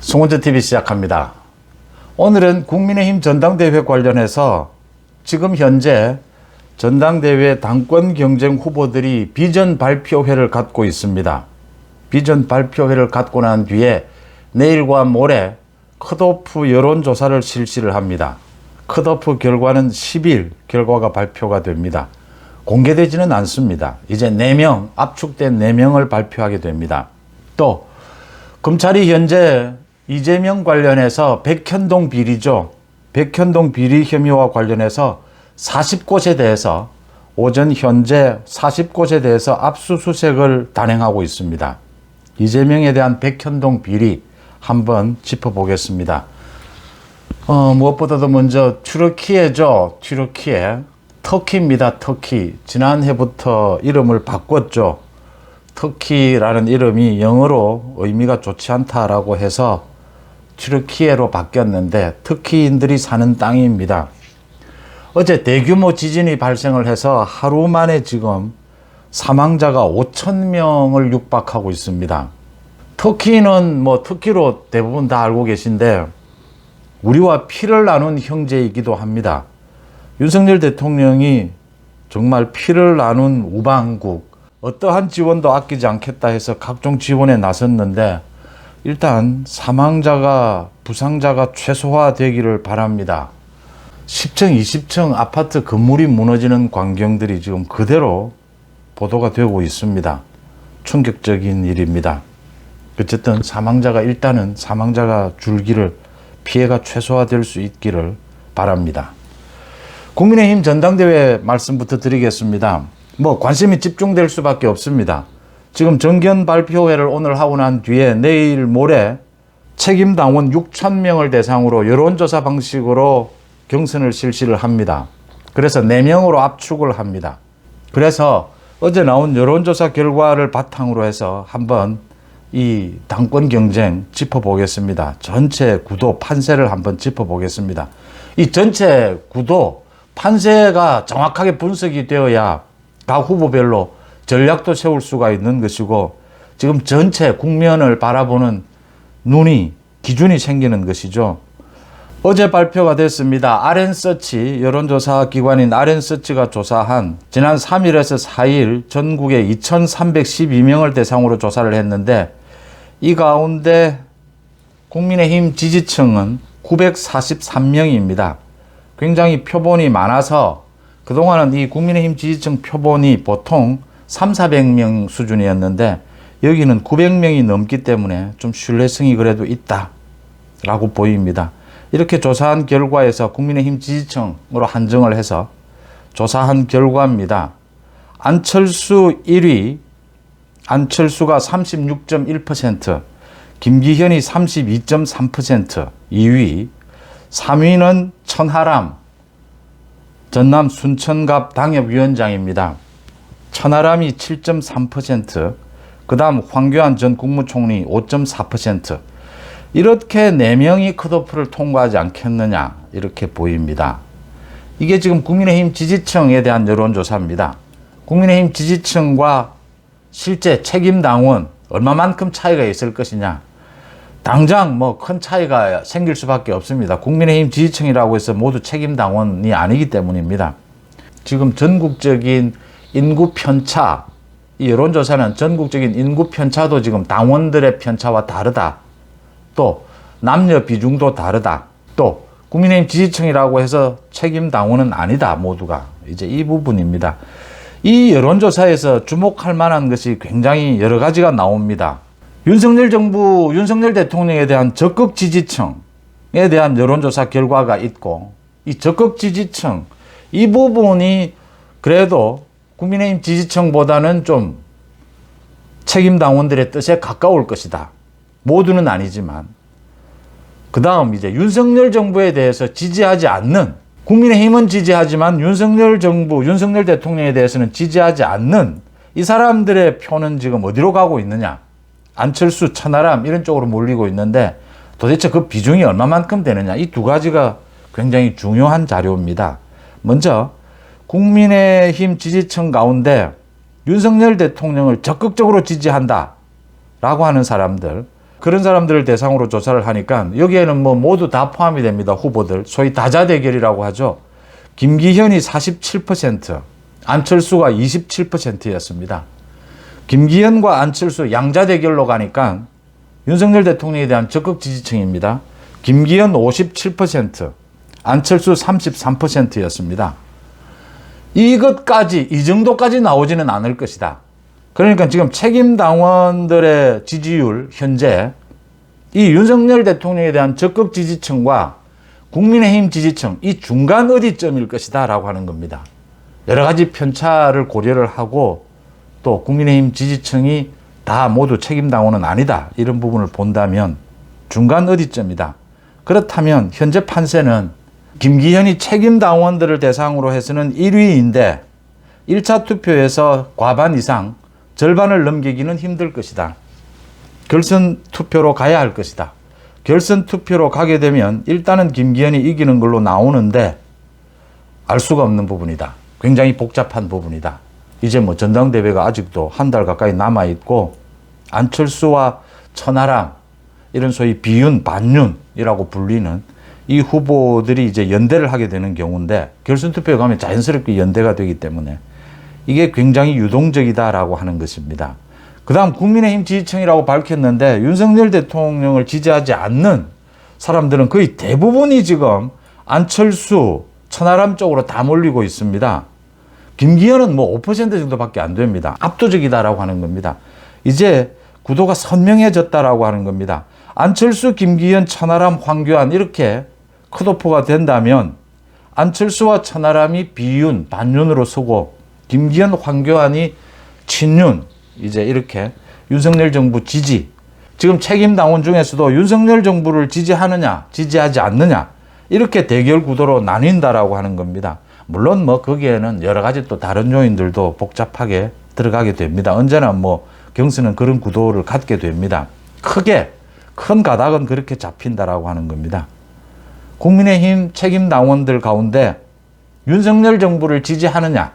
송원저TV 시작합니다. 오늘은 국민의힘 전당대회 관련해서 지금 현재 전당대회 당권 경쟁 후보들이 비전 발표회를 갖고 있습니다. 비전 발표회를 갖고 난 뒤에 내일과 모레 컷오프 여론조사를 실시를 합니다. 컷오프 결과는 10일 결과가 발표가 됩니다. 공개되지는 않습니다. 이제 4명, 압축된 4명을 발표하게 됩니다. 또 검찰이 현재 이재명 관련해서 백현동 비리죠. 백현동 비리 혐의와 관련해서 40곳에 대해서 오전 현재 40곳에 대해서 압수수색을 단행하고 있습니다. 이재명에 대한 백현동 비리 한번 짚어보겠습니다. 무엇보다도 먼저 튀르키예죠. 튀르키예. 터키입니다. 터키. 지난해부터 이름을 바꿨죠. 터키라는 이름이 영어로 의미가 좋지 않다라고 해서 튀르키예로 바뀌었는데 터키인들이 사는 땅입니다. 어제 대규모 지진이 발생을 해서 하루 만에 지금 사망자가 5,000명을 육박하고 있습니다. 터키는 터키로 대부분 다 알고 계신데 우리와 피를 나눈 형제이기도 합니다. 윤석열 대통령이 정말 피를 나눈 우방국, 어떠한 지원도 아끼지 않겠다 해서 각종 지원에 나섰는데 일단 사망자가, 부상자가 최소화되기를 바랍니다. 10층, 20층 아파트 건물이 무너지는 광경들이 지금 그대로 보도가 되고 있습니다. 충격적인 일입니다. 어쨌든 일단은 사망자가 줄기를, 피해가 최소화될 수 있기를 바랍니다. 국민의힘 전당대회 말씀부터 드리겠습니다. 관심이 집중될 수밖에 없습니다. 지금 정견 발표회를 오늘 하고 난 뒤에 내일 모레 책임당원 6,000명을 대상으로 여론조사 방식으로 경선을 실시를 합니다. 그래서 4명으로 압축을 합니다. 그래서 어제 나온 여론조사 결과를 바탕으로 해서 한번 이 당권 경쟁 짚어보겠습니다. 전체 구도, 판세를 한번 짚어보겠습니다. 이 전체 구도, 판세가 정확하게 분석이 되어야 각 후보별로 전략도 세울 수가 있는 것이고 지금 전체 국면을 바라보는 눈이, 기준이 생기는 것이죠. 어제 발표가 됐습니다. RN서치, 여론조사 기관인 RN서치가 조사한 지난 3일에서 4일 전국에 2,312명을 대상으로 조사를 했는데 이 가운데 국민의힘 지지층은 943명입니다. 굉장히 표본이 많아서 그동안은 이 국민의힘 지지층 표본이 보통 300~400명 수준이었는데 여기는 900명이 넘기 때문에 좀 신뢰성이 그래도 있다라고 보입니다. 이렇게 조사한 결과에서 국민의힘 지지층으로 한정을 해서 조사한 결과입니다. 안철수 1위, 안철수가 36.1%, 김기현이 32.3%, 2위, 3위는 천하람, 전남 순천갑 당협위원장입니다. 천하람이 7.3%, 그 다음 황교안 전 국무총리 5.4%, 이렇게 4명이 컷오프를 통과하지 않겠느냐 이렇게 보입니다. 이게 지금 국민의힘 지지층에 대한 여론조사입니다. 국민의힘 지지층과 실제 책임당원 얼마만큼 차이가 있을 것이냐. 당장 큰 차이가 생길 수밖에 없습니다. 국민의힘 지지층이라고 해서 모두 책임당원이 아니기 때문입니다. 지금 전국적인 인구 편차, 이 여론조사는 전국적인 인구 편차도 지금 당원들의 편차와 다르다. 또 남녀 비중도 다르다. 또 국민의힘 지지층이라고 해서 책임당원은 아니다. 모두가. 이제 이 부분입니다. 이 여론조사에서 주목할 만한 것이 굉장히 여러 가지가 나옵니다. 윤석열 정부, 윤석열 대통령에 대한 적극 지지층에 대한 여론조사 결과가 있고 이 적극 지지층, 이 부분이 그래도 국민의힘 지지층보다는 좀 책임당원들의 뜻에 가까울 것이다. 모두는 아니지만. 그 다음 이제 윤석열 정부에 대해서 지지하지 않는, 국민의힘은 지지하지만 윤석열 정부, 윤석열 대통령에 대해서는 지지하지 않는 이 사람들의 표는 지금 어디로 가고 있느냐. 안철수, 천하람 이런 쪽으로 몰리고 있는데 도대체 그 비중이 얼마만큼 되느냐. 이 두 가지가 굉장히 중요한 자료입니다. 먼저 국민의힘 지지층 가운데 윤석열 대통령을 적극적으로 지지한다 라고 하는 사람들, 그런 사람들을 대상으로 조사를 하니까 여기에는 뭐 모두 다 포함이 됩니다. 후보들. 소위 다자대결이라고 하죠. 김기현이 47%, 안철수가 27%였습니다. 김기현과 안철수 양자대결로 가니까 윤석열 대통령에 대한 적극 지지층입니다. 김기현 57%, 안철수 33%였습니다. 이것까지, 이 정도까지 나오지는 않을 것이다. 그러니까 지금 책임 당원들의 지지율, 현재 이 윤석열 대통령에 대한 적극 지지층과 국민의힘 지지층, 이 중간 어디쯤일 것이다 라고 하는 겁니다. 여러 가지 편차를 고려를 하고 또 국민의힘 지지층이 다 모두 책임 당원은 아니다, 이런 부분을 본다면 중간 어디쯤이다. 그렇다면 현재 판세는 김기현이 책임 당원들을 대상으로 해서는 1위인데 1차 투표에서 과반 이상, 절반을 넘기기는 힘들 것이다. 결선 투표로 가야 할 것이다. 결선 투표로 가게 되면 일단은 김기현이 이기는 걸로 나오는데 알 수가 없는 부분이다. 굉장히 복잡한 부분이다. 이제 뭐 전당대회가 아직도 한 달 가까이 남아있고 안철수와 천하람, 이런 소위 비윤, 반윤이라고 불리는 이 후보들이 이제 연대를 하게 되는 경우인데, 결선 투표에 가면 자연스럽게 연대가 되기 때문에 이게 굉장히 유동적이다라고 하는 것입니다. 그 다음 국민의힘 지지층이라고 밝혔는데 윤석열 대통령을 지지하지 않는 사람들은 거의 대부분이 지금 안철수, 천하람 쪽으로 다 몰리고 있습니다. 김기현은 뭐 5% 정도밖에 안 됩니다. 압도적이다라고 하는 겁니다. 이제 구도가 선명해졌다라고 하는 겁니다. 안철수, 김기현, 천하람, 황교안 이렇게 컷오프가 된다면 안철수와 천하람이 비윤, 반윤으로 서고 김기현, 황교안이 친윤, 이제 이렇게 윤석열 정부 지지, 지금 책임 당원 중에서도 윤석열 정부를 지지하느냐, 지지하지 않느냐, 이렇게 대결 구도로 나뉜다라고 하는 겁니다. 물론 뭐 거기에는 여러 가지 또 다른 요인들도 복잡하게 들어가게 됩니다. 언제나 뭐 경선은 그런 구도를 갖게 됩니다. 크게 큰 가닥은 그렇게 잡힌다라고 하는 겁니다. 국민의힘 책임 당원들 가운데 윤석열 정부를 지지하느냐,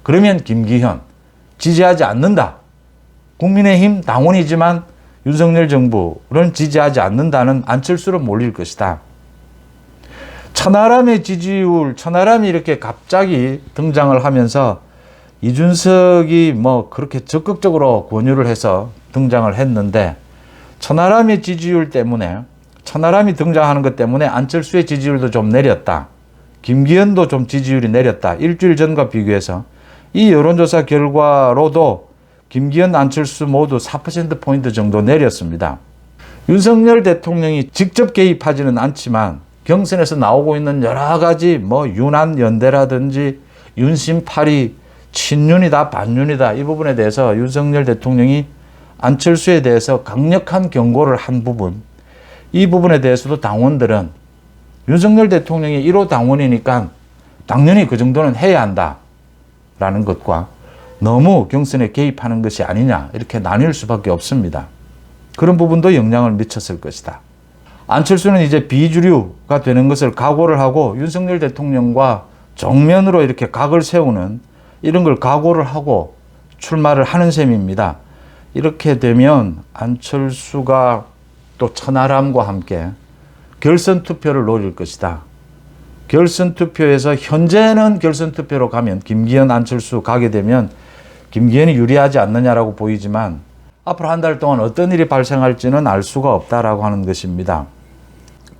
그러면 김기현, 지지하지 않는다, 국민의힘 당원이지만 윤석열 정부를 지지하지 않는다는 안철수로 몰릴 것이다. 천하람의 지지율, 천하람이 이렇게 갑자기 등장을 하면서 이준석이 뭐 그렇게 적극적으로 권유를 해서 등장을 했는데, 천하람의 지지율 때문에, 천하람이 등장하는 것 때문에 안철수의 지지율도 좀 내렸다. 김기현도 좀 지지율이 내렸다. 일주일 전과 비교해서 이 여론조사 결과로도 김기현, 안철수 모두 4%포인트 정도 내렸습니다. 윤석열 대통령이 직접 개입하지는 않지만 경선에서 나오고 있는 여러 가지 뭐 윤한연대라든지 윤심팔이, 친윤이다, 반윤이다, 이 부분에 대해서 윤석열 대통령이 안철수에 대해서 강력한 경고를 한 부분, 이 부분에 대해서도 당원들은 윤석열 대통령이 1호 당원이니까 당연히 그 정도는 해야 한다라는 것과 너무 경선에 개입하는 것이 아니냐, 이렇게 나뉠 수밖에 없습니다. 그런 부분도 영향을 미쳤을 것이다. 안철수는 이제 비주류가 되는 것을 각오를 하고 윤석열 대통령과 정면으로 이렇게 각을 세우는 이런 걸 각오를 하고 출마를 하는 셈입니다. 이렇게 되면 안철수가 또 천하람과 함께 결선 투표를 노릴 것이다. 결선 투표에서 현재는 결선 투표로 가면 김기현, 안철수 가게 되면 김기현이 유리하지 않느냐라고 보이지만 앞으로 한 달 동안 어떤 일이 발생할지는 알 수가 없다라고 하는 것입니다.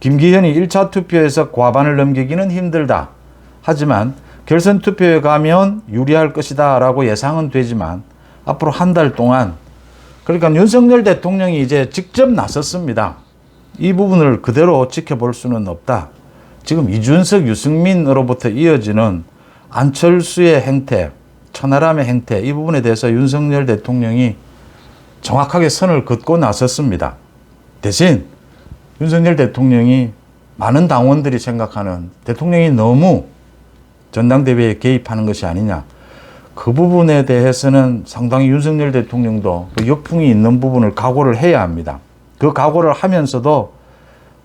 김기현이 1차 투표에서 과반을 넘기기는 힘들다. 하지만 결선 투표에 가면 유리할 것이다 라고 예상은 되지만 앞으로 한 달 동안, 그러니까 윤석열 대통령이 이제 직접 나섰습니다. 이 부분을 그대로 지켜볼 수는 없다. 지금 이준석, 유승민으로부터 이어지는 안철수의 행태, 천하람의 행태, 이 부분에 대해서 윤석열 대통령이 정확하게 선을 긋고 나섰습니다. 대신 윤석열 대통령이 많은 당원들이 생각하는 대통령이 너무 전당대회에 개입하는 것이 아니냐, 그 부분에 대해서는 상당히 윤석열 대통령도 그 역풍이 있는 부분을 각오를 해야 합니다. 그 각오를 하면서도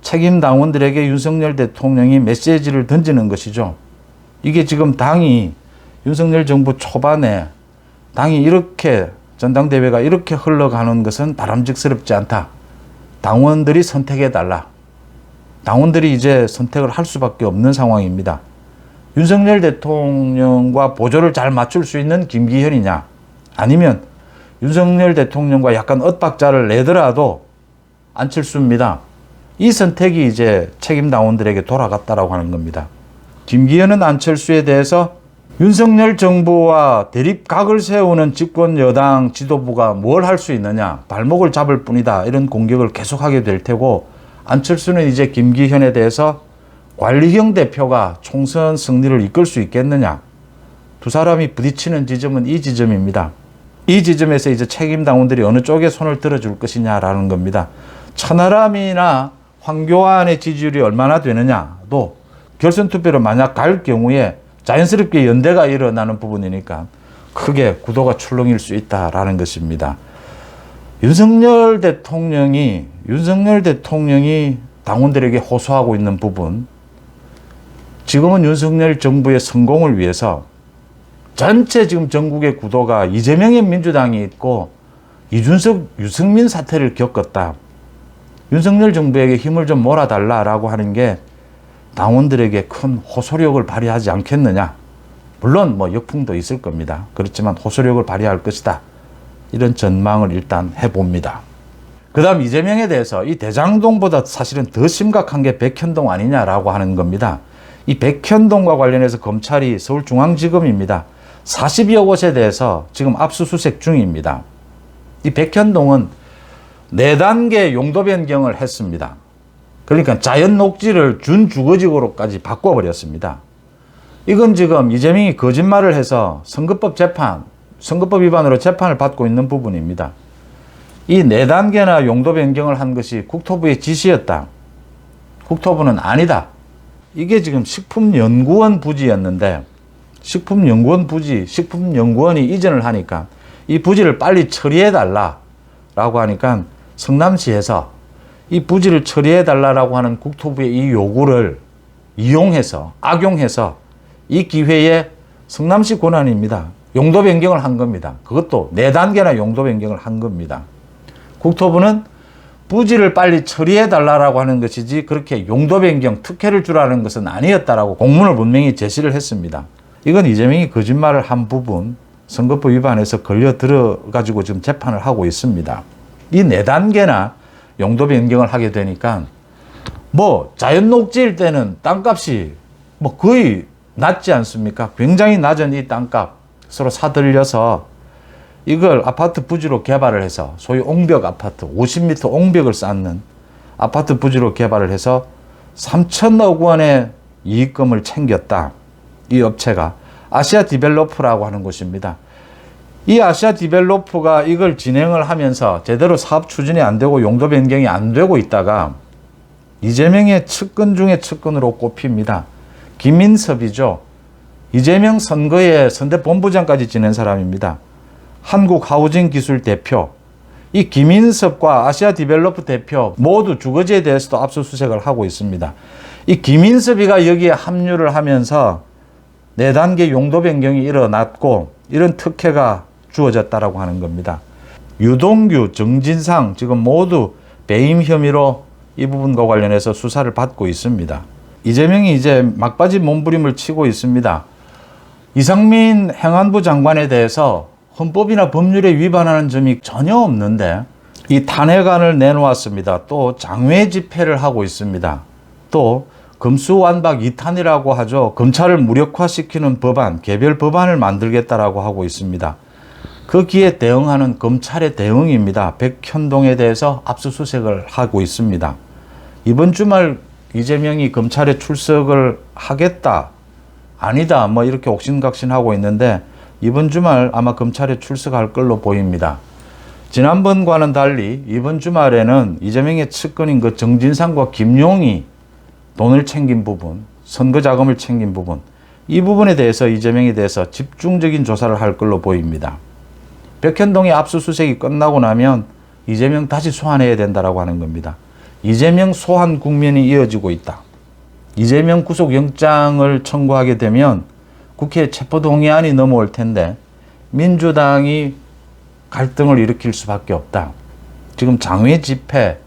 책임 당원들에게 윤석열 대통령이 메시지를 던지는 것이죠. 이게 지금 당이, 윤석열 정부 초반에 당이 이렇게, 전당대회가 이렇게 흘러가는 것은 바람직스럽지 않다. 당원들이 선택해달라. 당원들이 이제 선택을 할 수밖에 없는 상황입니다. 윤석열 대통령과 보조를 잘 맞출 수 있는 김기현이냐, 아니면 윤석열 대통령과 약간 엇박자를 내더라도 안철수입니다. 이 선택이 이제 책임 당원들에게 돌아갔다라고 하는 겁니다. 김기현은 안철수에 대해서 윤석열 정부와 대립각을 세우는 집권 여당 지도부가 뭘 할 수 있느냐, 발목을 잡을 뿐이다, 이런 공격을 계속하게 될 테고, 안철수는 이제 김기현에 대해서 관리형 대표가 총선 승리를 이끌 수 있겠느냐, 두 사람이 부딪히는 지점은 이 지점입니다. 이 지점에서 이제 책임 당원들이 어느 쪽에 손을 들어줄 것이냐라는 겁니다. 천하람이나 황교안의 지지율이 얼마나 되느냐도 결선 투표로 만약 갈 경우에 자연스럽게 연대가 일어나는 부분이니까 크게 구도가 출렁일 수 있다라는 것입니다. 윤석열 대통령이 당원들에게 호소하고 있는 부분, 지금은 윤석열 정부의 성공을 위해서 전체 지금 전국의 구도가 이재명의 민주당이 있고 이준석, 유승민 사태를 겪었다. 윤석열 정부에게 힘을 좀 몰아달라라고 하는 게 당원들에게 큰 호소력을 발휘하지 않겠느냐. 물론 뭐 역풍도 있을 겁니다. 그렇지만 호소력을 발휘할 것이다. 이런 전망을 일단 해봅니다. 그 다음 이재명에 대해서 이 대장동보다 사실은 더 심각한 게 백현동 아니냐라고 하는 겁니다. 이 백현동과 관련해서 검찰이 서울중앙지검입니다. 40여 곳에 대해서 지금 압수수색 중입니다. 이 백현동은 4단계 용도 변경을 했습니다. 그러니까 자연 녹지를 준주거지구로까지 바꿔버렸습니다. 이건 지금 이재명이 거짓말을 해서 선거법 위반으로 재판을 받고 있는 부분입니다. 이 4단계나 용도 변경을 한 것이 국토부의 지시였다. 국토부는 아니다. 이게 지금 식품연구원 부지였는데, 식품연구원이 이전을 하니까 이 부지를 빨리 처리해달라라고 하니까 성남시에서 이 부지를 처리해달라고 하는 국토부의 이 요구를 악용해서 이 기회에 성남시 권한입니다. 용도 변경을 한 겁니다. 그것도 4단계나 용도 변경을 한 겁니다. 국토부는 부지를 빨리 처리해달라고 하는 것이지 그렇게 용도 변경, 특혜를 주라는 것은 아니었다라고 공문을 분명히 제시를 했습니다. 이건 이재명이 거짓말을 한 부분, 선거법 위반해서 걸려 들어가지고 지금 재판을 하고 있습니다. 이 4단계나 용도 변경을 하게 되니까 뭐 자연 녹지일 때는 땅값이 뭐 거의 낮지 않습니까? 굉장히 낮은 이 땅값 서로 사들려서 이걸 아파트 부지로 개발을 해서 소위 옹벽 아파트, 50m 옹벽을 쌓는 아파트 부지로 개발을 해서 3천억 원의 이익금을 챙겼다. 이 업체가 아시아 디벨로퍼라고 하는 곳입니다. 이 아시아 디벨로퍼가 이걸 진행을 하면서 제대로 사업 추진이 안 되고 용도 변경이 안 되고 있다가 이재명의 측근 중에 측근으로 꼽힙니다. 김인섭이죠. 이재명 선거에 선대본부장까지 지낸 사람입니다. 한국하우징기술 대표. 이 김인섭과 아시아 디벨로퍼 대표 모두 주거지에 대해서도 압수수색을 하고 있습니다. 이 김인섭이가 여기에 합류를 하면서 4단계 용도 변경이 일어났고 이런 특혜가 주어졌다라고 하는 겁니다. 유동규, 정진상 지금 모두 배임 혐의로 이 부분과 관련해서 수사를 받고 있습니다. 이재명이 이제 막바지 몸부림을 치고 있습니다. 이상민 행안부 장관에 대해서 헌법이나 법률에 위반하는 점이 전혀 없는데 이 탄핵안을 내놓았습니다. 또 장외 집회를 하고 있습니다. 또 금수완박 2탄이라고 하죠. 검찰을 무력화시키는 법안, 개별 법안을 만들겠다라고 하고 있습니다. 거기에 대응하는 검찰의 대응입니다. 백현동에 대해서 압수수색을 하고 있습니다. 이번 주말 이재명이 검찰에 출석을 하겠다, 아니다, 뭐 이렇게 옥신각신하고 있는데 이번 주말 아마 검찰에 출석할 걸로 보입니다. 지난번과는 달리 이번 주말에는 이재명의 측근인 그 정진상과 김용이 돈을 챙긴 부분, 선거 자금을 챙긴 부분, 이 부분에 대해서 이재명에 대해서 집중적인 조사를 할 걸로 보입니다. 백현동의 압수수색이 끝나고 나면 이재명 다시 소환해야 된다라고 하는 겁니다. 이재명 소환 국면이 이어지고 있다. 이재명 구속영장을 청구하게 되면 국회에 체포동의안이 넘어올 텐데 민주당이 갈등을 일으킬 수밖에 없다. 지금 장외 집회,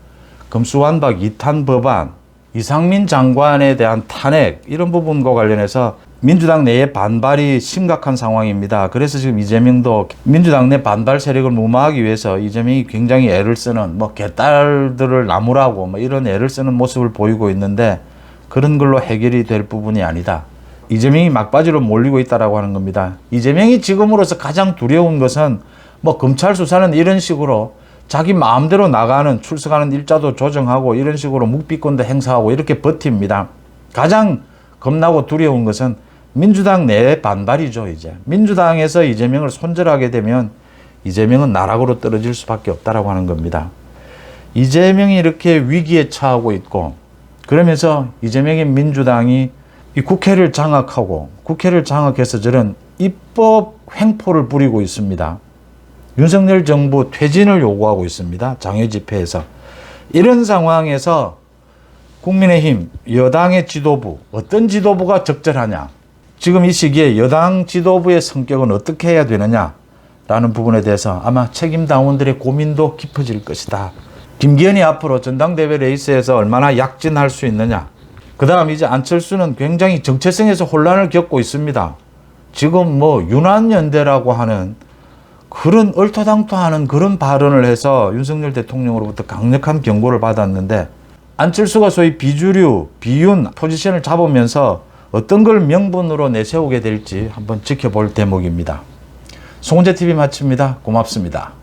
금수완박 2탄 법안, 이상민 장관에 대한 탄핵 이런 부분과 관련해서 민주당 내에 반발이 심각한 상황입니다. 그래서 지금 이재명도 민주당 내 반발 세력을 무마하기 위해서 이재명이 굉장히 애를 쓰는 개딸들을 나무라고 이런 애를 쓰는 모습을 보이고 있는데 그런 걸로 해결이 될 부분이 아니다. 이재명이 막바지로 몰리고 있다라고 하는 겁니다. 이재명이 지금으로서 가장 두려운 것은 검찰 수사는 이런 식으로 자기 마음대로 나가는 출석하는 일자도 조정하고 이런 식으로 묵비권도 행사하고 이렇게 버팁니다. 가장 겁나고 두려운 것은 민주당 내의 반발이죠. 이제 민주당에서 이재명을 손절하게 되면 이재명은 나락으로 떨어질 수밖에 없다라고 하는 겁니다. 이재명이 이렇게 위기에 처하고 있고 그러면서 이재명의 민주당이 이 국회를 장악하고 국회를 장악해서 저런 입법 횡포를 부리고 있습니다. 윤석열 정부 퇴진을 요구하고 있습니다. 장외 집회에서. 이런 상황에서 국민의힘 여당의 지도부, 어떤 지도부가 적절하냐? 지금 이 시기에 여당 지도부의 성격은 어떻게 해야 되느냐라는 부분에 대해서 아마 책임 당원들의 고민도 깊어질 것이다. 김기현이 앞으로 전당대회 레이스에서 얼마나 약진할 수 있느냐. 그 다음 이제 안철수는 굉장히 정체성에서 혼란을 겪고 있습니다. 지금 유난연대라고 하는 그런 얼토당토하는 그런 발언을 해서 윤석열 대통령으로부터 강력한 경고를 받았는데 안철수가 소위 비주류, 비윤 포지션을 잡으면서 어떤 걸 명분으로 내세우게 될지 한번 지켜볼 대목입니다. 송은재TV 마칩니다. 고맙습니다.